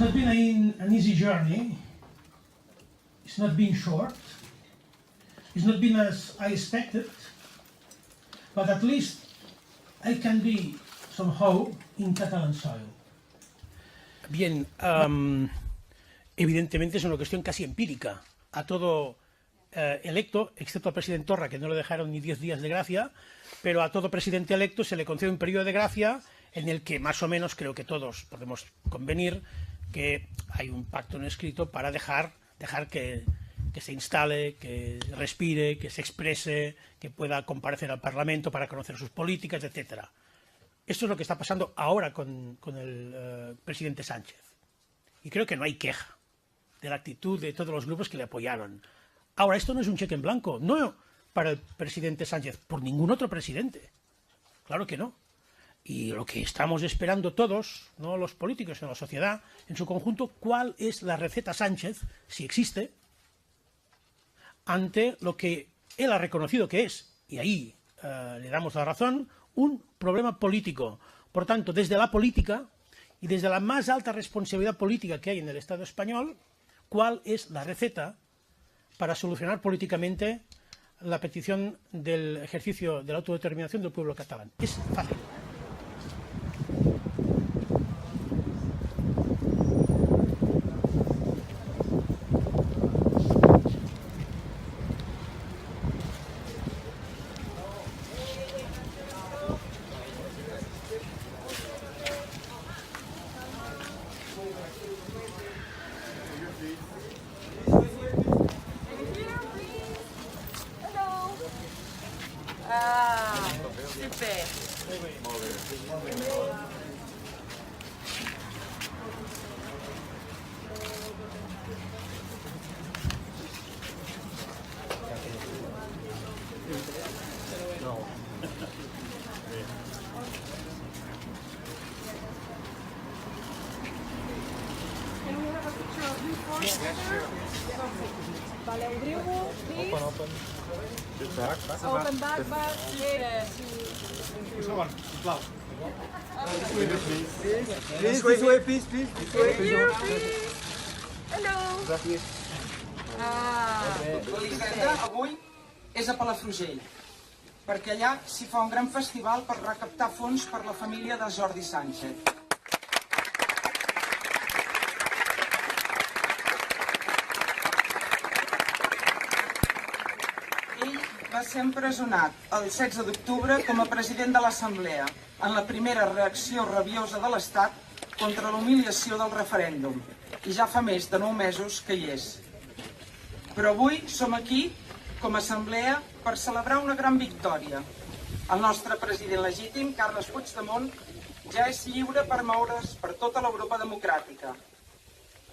not been an easy journey. It's not been short. It's not been as I expected. But at least I can be somehow in Catalan soil. Bien, evidentemente es una cuestión casi empírica. A todo electo, excepto al presidente Torra, que no le dejaron ni 10 días de gracia, pero a todo presidente electo se le concede un periodo de gracia en el que más o menos creo que todos podemos convenir que hay un pacto no escrito para dejar que se instale, que respire, que se exprese, que pueda comparecer al Parlamento para conocer sus políticas, etc. Esto es lo que está pasando ahora con el presidente Sánchez. Y creo que no hay queja de la actitud de todos los grupos que le apoyaron. Ahora, esto no es un cheque en blanco, no para el presidente Sánchez, por ningún otro presidente. Claro que no. Y lo que estamos esperando todos, no los políticos, sino la sociedad en su conjunto, ¿cuál es la receta Sánchez, si existe, ante lo que él ha reconocido que es, y ahí le damos la razón, un problema político? Por tanto, desde la política y desde la más alta responsabilidad política que hay en el Estado español, ¿cuál es la receta para solucionar políticamente la petición del ejercicio de la autodeterminación del pueblo catalán? Es fácil. Super. Can we have a picture of you four together? Vale, obriu-ho, please. Open back, yes. Please, this way, please. Here, please. Hello. L'Hisenda avui és a Palafrugell, perquè allà s'hi fa un gran festival per recaptar fons per la família de Jordi Sánchez. Ell va ser empresonat el 16 d'octubre com a president de l'Assemblea, en la primera reacció rabiosa de l'Estat contra l'humiliació del referèndum, i ja fa més de 9 mesos que hi és. Però avui som aquí, com a assemblea, per celebrar una gran victòria. El nostre president legítim, Carles Puigdemont, ja és lliure per moure's per tota l'Europa democràtica.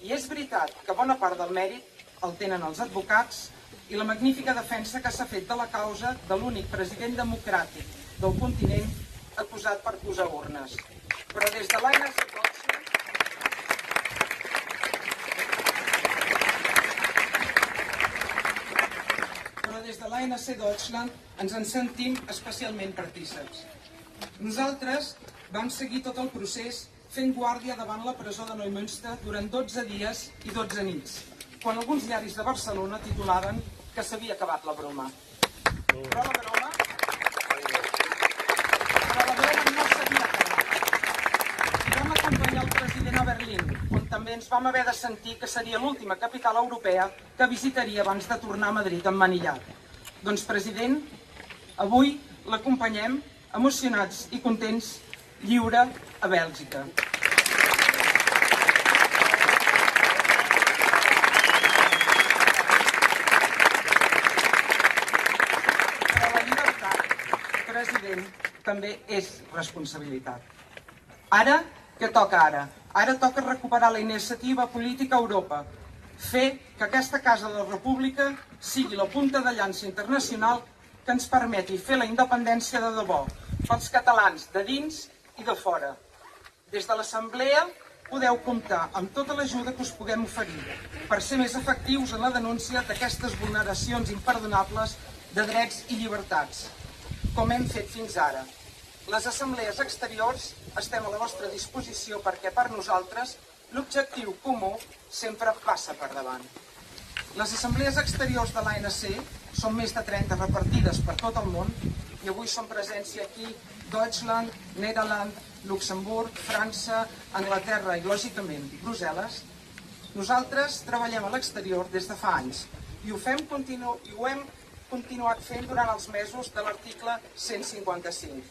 I és veritat que bona part del mèrit el tenen els advocats i la magnífica defensa que s'ha fet de la causa de l'únic president democràtic del continent acusat per posar urnes. Però des de l'ANC Deutschland ens en sentim especialment partíceps. Nosaltres vam seguir tot el procés fent guàrdia davant la presó de Neumünster durant 12 dies i 12 nits, quan alguns diaris de Barcelona titulaven que s'havia acabat la broma. Però la broma no s'havia acabat. Vam acompanyar el president a Berlín, on també ens vam haver de sentir que seria l'última capital europea que visitaria abans de tornar a Madrid emmanillat. Doncs, president, avui l'acompanyem, emocionats i contents, lliure a Bèlgica. Però la llibertat, president, també és responsabilitat. Ara, què toca ara? Ara toca recuperar la iniciativa política a Europa, fer que aquesta Casa de la República sigui la punta de llança internacional que ens permeti fer la independència de debò, pels catalans de dins i de fora. Des de l'Assemblea podeu comptar amb tota l'ajuda que us puguem oferir per ser més efectius en la denúncia d'aquestes vulneracions imperdonables de drets i llibertats, com hem fet fins ara. Les assemblees exteriors estem a la vostra disposició perquè per nosaltres l'objectiu comú sempre passa per davant. Les assemblees exteriors de l'ANC són més de 30 repartides per tot el món i avui són presència aquí Deutschland, Nederland, Luxemburg, França, Anglaterra i, lògicament, Brussel·les. Nosaltres treballem a l'exterior des de fa anys i ho hem continuat fent durant els mesos de l'article 155.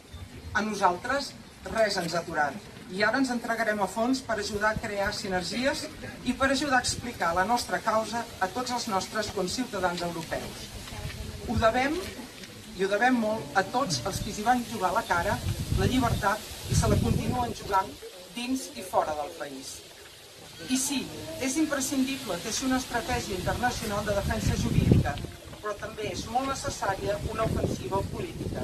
A nosaltres res ens ha aturat i ara ens entregarem a fons per ajudar a crear sinergies i per ajudar a explicar la nostra causa a tots els nostres conciutadans europeus. Ho devem, i ho devem molt, a tots els que s'hi van jugar la cara, la llibertat, i se la continuen jugant dins i fora del país. I sí, és imprescindible teixir una estratègia internacional de defensa jurídica, però també és molt necessària una ofensiva política.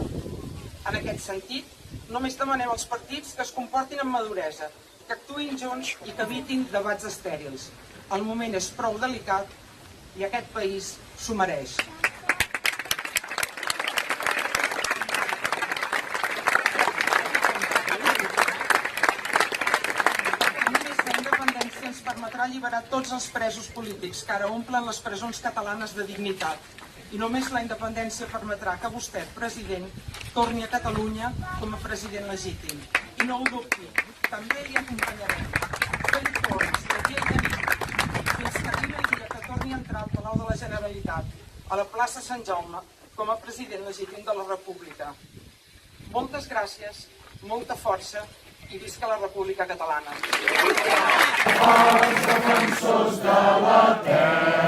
En aquest sentit, només demanem als partits que es comportin amb maduresa, que actuïn junts i que evitin debats estèrils. El moment és prou delicat i aquest país s'ho mereix. Ens permetrà alliberar tots els presos polítics que ara omplen les presons catalanes de dignitat. I només la independència permetrà que vostè, president, torni a Catalunya com a president legítim. I no ho dubti, també li acompanyarem. Fent torns de dia i de nit, fins que arribi el dia que torni a entrar al Palau de la Generalitat, a la plaça Sant Jaume, com a president legítim de la República. Moltes gràcies, molta força i visca la República Catalana. Els defensors de la terra